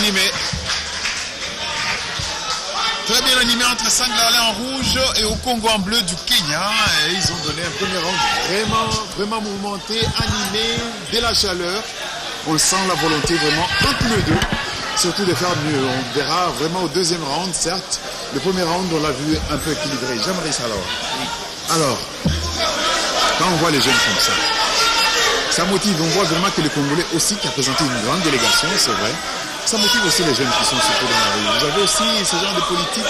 animé. Très bien animé entre Sangle Alain en rouge et Okongo en bleu du Kenya. Et ils ont donné un premier round vraiment mouvementé, animé, de la chaleur. On sent la volonté vraiment entre les deux, surtout de faire mieux. On verra vraiment au deuxième round, certes. Le premier round, on l'a vu un peu équilibré. J'aimerais ça alors. Alors, quand on voit les jeunes comme ça motive. On voit vraiment que les Congolais aussi, qui a présenté une grande délégation, c'est vrai, ça motive aussi les jeunes qui sont surtout dans la rue. Vous avez aussi ce genre de politique.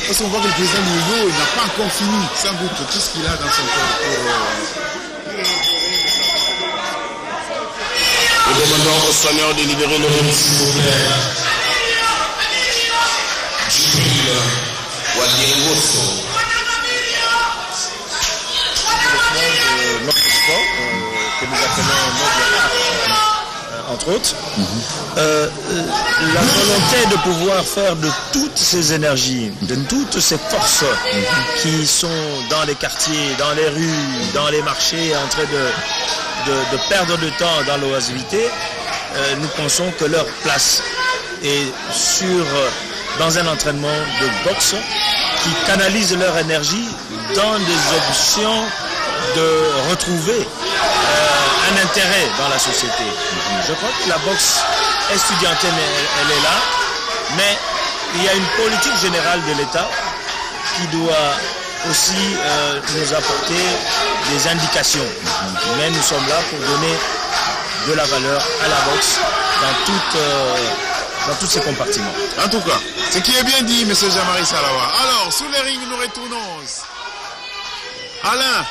Parce qu'on voit que le président Mouillot, il n'a pas encore fini, sans doute, tout ce qu'il a dans son corps. Nous demandons au Seigneur de libérer le monde, s'il vous plaît. Jubil Wadiriwoso. Notre sport, que nous appelons noble art, entre autres, la volonté de pouvoir faire de toutes ces énergies, de toutes ces forces qui sont dans les quartiers, dans les rues, dans les marchés, en train de perdre du temps dans l'oisiveté, nous pensons que leur place est dans un entraînement de boxe qui canalise leur énergie dans des options de retrouver un intérêt dans la société. Je crois que la boxe estudiantine, elle est là, mais il y a une politique générale de l'État qui doit aussi nous apporter des indications. Mais nous sommes là pour donner de la valeur à la boxe dans tous ces compartiments. En tout cas, ce qui est bien dit, M. Jean-Marie Salawa. Alors, sous les rings, nous retournons. Alain,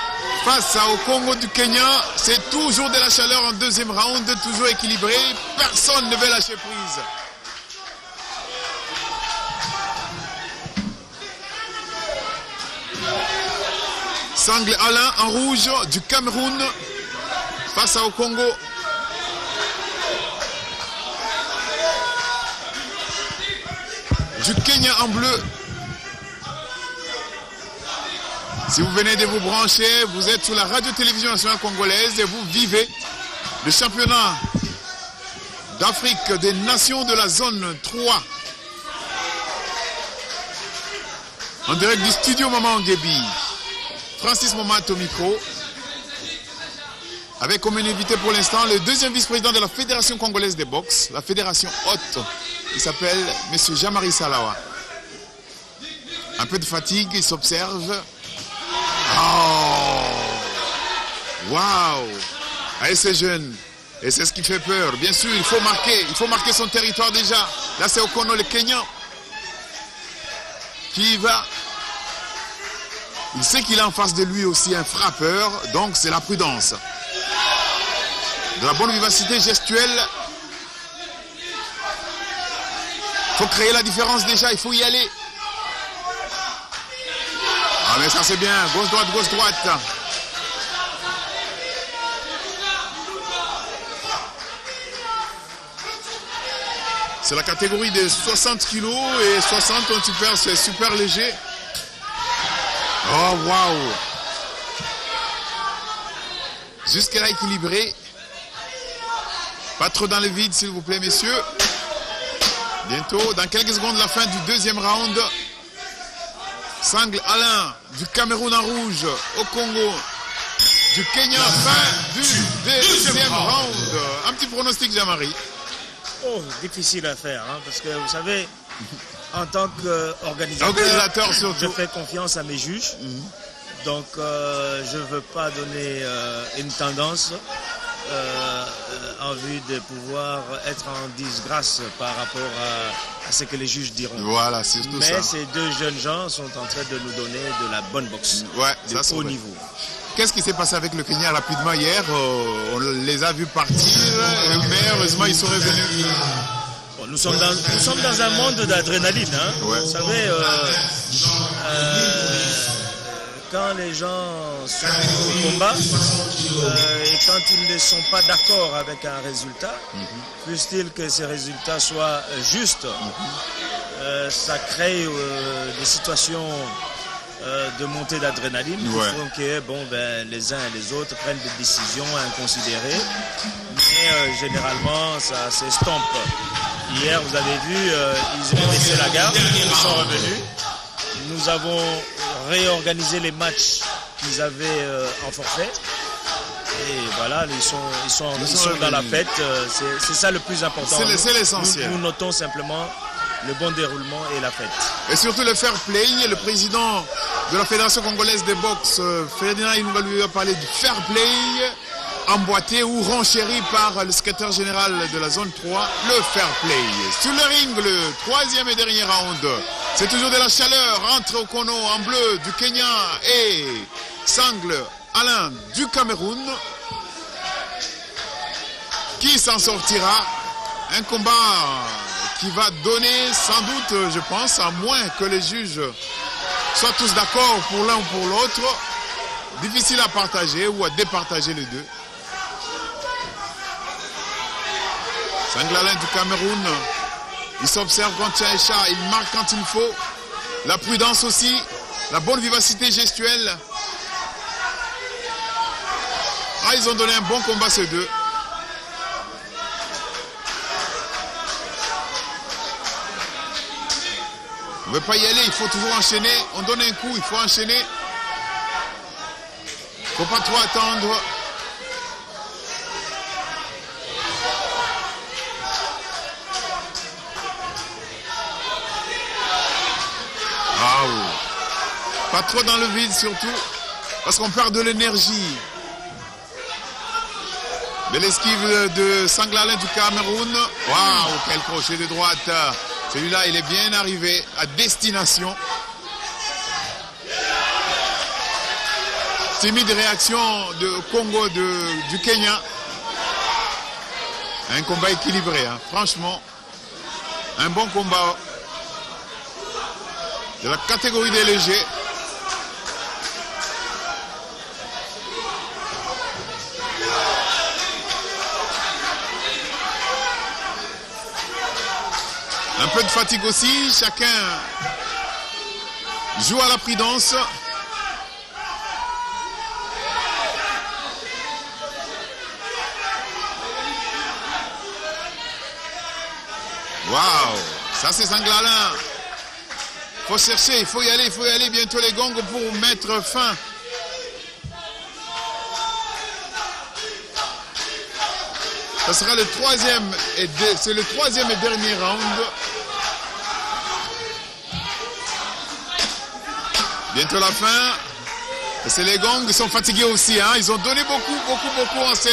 face au Congo du Kenya, c'est toujours de la chaleur en deuxième round, toujours équilibré. Personne ne veut lâcher prise. Sangle Alain en rouge du Cameroun face au Congo. Du Kenya en bleu. Si vous venez de vous brancher, vous êtes sur la radio-télévision nationale congolaise et vous vivez le championnat d'Afrique des nations de la zone 3. En direct du studio Maman Nguebi. Francis Momat au micro. Avec comme invité pour l'instant le deuxième vice-président de la Fédération congolaise de boxe, la fédération haute. Il s'appelle M. Jean-Marie Salawa. Un peu de fatigue, il s'observe. Oh! Waouh! Allez, c'est jeune. Et c'est ce qui fait peur. Bien sûr, il faut marquer son territoire déjà. Là, c'est Okono, le Kenyan, qui va. Il sait qu'il a en face de lui aussi un frappeur, donc c'est la prudence. De la bonne vivacité gestuelle. Il faut créer la différence déjà, il faut y aller. Ah mais ça c'est bien, gauche-droite, gauche-droite. C'est la catégorie de 60 kg et 60 en super, c'est super léger. Oh waouh! Jusque-là équilibré. Pas trop dans le vide s'il vous plaît messieurs. Bientôt, dans quelques secondes, la fin du deuxième round. Sangle Alain du Cameroun en rouge au Congo. Du Kenya, fin du deuxième round. Un petit pronostic Jean-Marie. Oh, difficile à faire, hein, parce que vous savez, en tant qu'organisateur, je fais confiance à mes juges. Donc, je ne veux pas donner une tendance en vue de pouvoir être en disgrâce par rapport à ce que les juges diront. Voilà, c'est tout ça. Mais ces deux jeunes gens sont en train de nous donner de la bonne boxe, de haut niveau. Qu'est-ce qui s'est passé avec le Kenya rapidement hier? On les a vus partir, mais heureusement ils sont revenus. Bon, nous sommes dans un monde d'adrénaline. Hein. Ouais. Vous savez, quand les gens sont au combat et quand ils ne sont pas d'accord avec un résultat, puisse-t-il que ces résultats soient justes, ça crée des situations de montée d'adrénaline qui font que les uns et les autres prennent des décisions inconsidérées. Mais généralement, ça s'estompe. Hier, vous avez vu, ils ont laissé la garde, ils sont revenus. Nous avons réorganisé les matchs qu'ils avaient en forfait. Et voilà, ils sont dans la fête. C'est ça le plus important. C'est l'essentiel. Nous notons simplement le bon déroulement et la fête. Et surtout le fair play. Le président de la Fédération congolaise de boxe, Ferdinand Ilunga, lui a parlé du fair play emboîté ou renchéri par le secrétaire général de la zone 3, le fair play. Sur le ring, le troisième et dernier round. C'est toujours de la chaleur entre Okono en bleu du Kenya et Sangle Alain du Cameroun. Qui s'en sortira? Un combat qui va donner sans doute, je pense, à moins que les juges soient tous d'accord pour l'un ou pour l'autre, difficile à partager ou à départager les deux. Sangle Alain du Cameroun, il s'observe quand Tchaïcha, il marque quand il faut. La prudence aussi, la bonne vivacité gestuelle. Ah, ils ont donné un bon combat ces deux. On ne veut pas y aller, il faut toujours enchaîner. On donne un coup, il faut enchaîner. Il ne faut pas trop attendre. Pas trop dans le vide surtout, parce qu'on perd de l'énergie. De l'esquive de Sangle Alain du Cameroun. Waouh, quel crochet de droite. Celui-là, il est bien arrivé à destination. Timide réaction de Congo du Kenya. Un combat équilibré, hein. Franchement. Un bon combat de la catégorie des légers. Un peu de fatigue aussi, chacun joue à la prudence. Waouh, ça c'est Sangle Alain. Faut chercher, il faut y aller, bientôt les gongs pour mettre fin. Ce sera le troisième et dernier round. Bientôt la fin. Et c'est les gongs, ils sont fatigués aussi, hein. Ils ont donné beaucoup en ces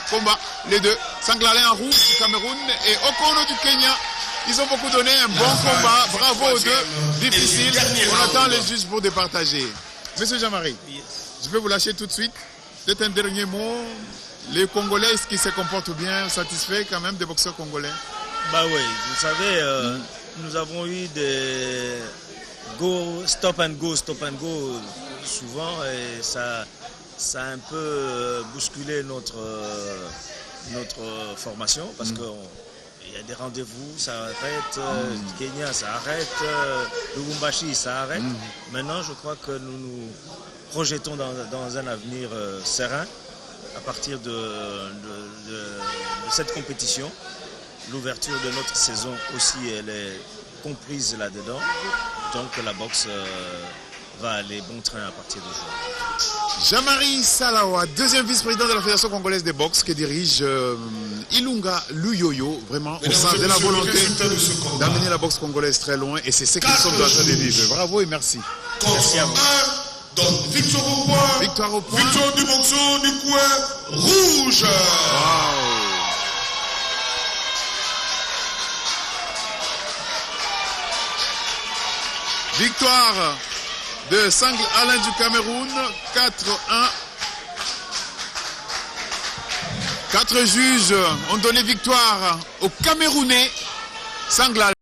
combats. Les deux. Sangle Alain en rouge du Cameroun et Okono du Kenya. Ils ont beaucoup donné, un bon combat. Bravo aux deux. Difficile. On attend les juges pour départager. Monsieur Jean-Marie, je vais vous lâcher tout de suite. Peut-être un dernier mot. Les Congolais, est-ce qu'ils se comportent bien, satisfaits quand même des boxeurs congolais? Bah oui, vous savez, nous avons eu des stop and go souvent et ça a un peu bousculé notre formation parce qu'il y a des rendez-vous, ça arrête, Kenya ça arrête, Lubumbashi ça arrête. Maintenant, je crois que nous nous projetons dans un avenir serein. À partir de cette compétition, l'ouverture de notre saison aussi, elle est comprise là-dedans. Donc la boxe va aller bon train à partir de juin. Jean-Marie Salawa, deuxième vice-président de la Fédération congolaise de boxe, qui dirige Ilunga Luyoyo, vraiment au sein de la volonté d'amener la boxe congolaise très loin. Et c'est ce qu'ils sont en train de vivre. Bravo et merci. Merci à vous. Donc, victoire au point. Victoire au point. Victoire du boxeur du coin rouge. Wow. Victoire de Sangle Alain du Cameroun, 4-1. 4 juges ont donné victoire aux Camerounais. Sangle Alain.